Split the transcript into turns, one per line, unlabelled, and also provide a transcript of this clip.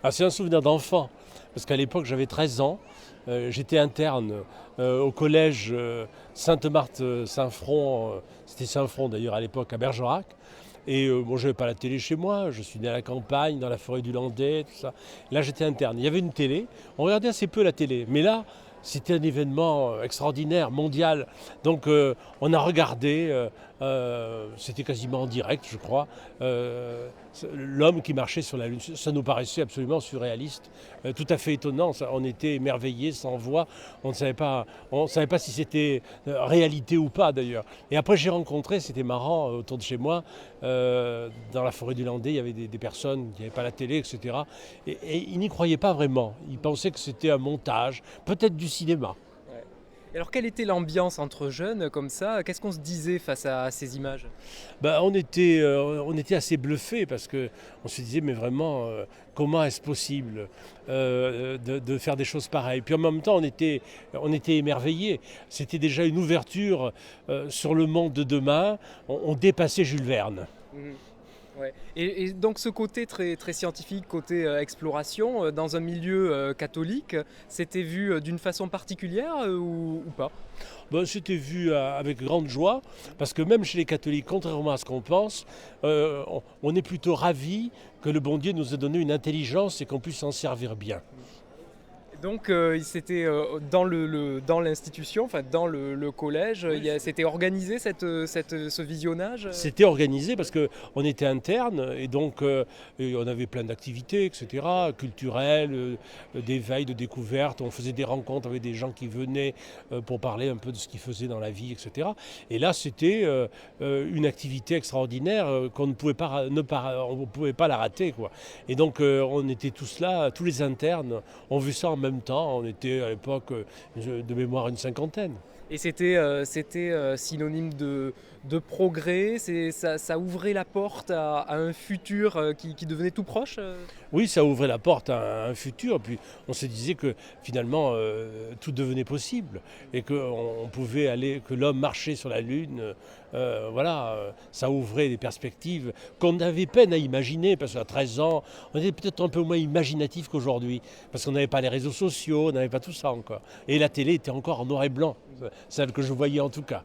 Ah, c'est un souvenir d'enfant, parce qu'à l'époque j'avais 13 ans, j'étais interne au collège Sainte-Marthe-Saint-Front, c'était Saint-Front d'ailleurs à l'époque à Bergerac. Et bon, je n'avais pas la télé chez moi, je suis né à la campagne, dans la forêt du Landais, tout ça. Là, j'étais interne. Il y avait une télé, on regardait assez peu la télé. Mais là, c'était un événement extraordinaire, mondial. Donc, on a regardé, c'était quasiment en direct, je crois, l'homme qui marchait sur la Lune. Ça nous paraissait absolument surréaliste, tout à fait étonnant. On était émerveillés, sans voix. On ne savait pas si c'était réalité ou pas, d'ailleurs. Et après, j'ai rencontré, c'était marrant, autour de chez moi, dans la forêt du Landais, il y avait des personnes qui n'avaient pas la télé, etc. Et ils n'y croyaient pas vraiment. Ils pensaient que c'était un montage, peut-être du cinéma.
Ouais. Et alors, quelle était l'ambiance entre jeunes comme ça? Qu'est-ce qu'on se disait face à ces images?
Ben, on était assez bluffés parce qu'on se disait, mais vraiment, comment est-ce possible de faire des choses pareilles. Puis en même temps, on était émerveillés. C'était déjà une ouverture sur le monde de demain. On dépassait Jules Verne.
Mhm. Ouais. Et donc ce côté très, très scientifique, côté exploration, dans un milieu catholique, c'était vu d'une façon particulière ou pas?
Ben, c'était vu avec grande joie, parce que même chez les catholiques, contrairement à ce qu'on pense, on est plutôt ravis que le bon Dieu nous ait donné une intelligence et qu'on puisse s'en servir bien.
Donc c'était dans l'institution, enfin dans le collège, c'était organisé ce visionnage?
C'était organisé parce qu'on était interne et donc et on avait plein d'activités, etc., culturelles, d'éveil, de découverte. On faisait des rencontres avec des gens qui venaient pour parler un peu de ce qu'ils faisaient dans la vie, etc. Et là, c'était une activité extraordinaire qu'on ne pouvait pas, on ne pouvait pas la rater, quoi. Et donc on était tous là, tous les internes ont vu ça en même temps. On était à l'époque de mémoire une cinquantaine.
Et c'était synonyme de progrès, ça ouvrait la porte à un futur qui devenait tout proche?
Oui, ça ouvrait la porte à un futur. Puis on se disait que finalement tout devenait possible et qu'on pouvait aller, que l'homme marchait sur la Lune. Voilà, ça ouvrait des perspectives qu'on avait peine à imaginer parce qu'à 13 ans, on était peut-être un peu moins imaginatif qu'aujourd'hui parce qu'on n'avait pas les réseaux sociaux, on n'avait pas tout ça encore. Et la télé était encore en noir et blanc, celle que je voyais en tout cas.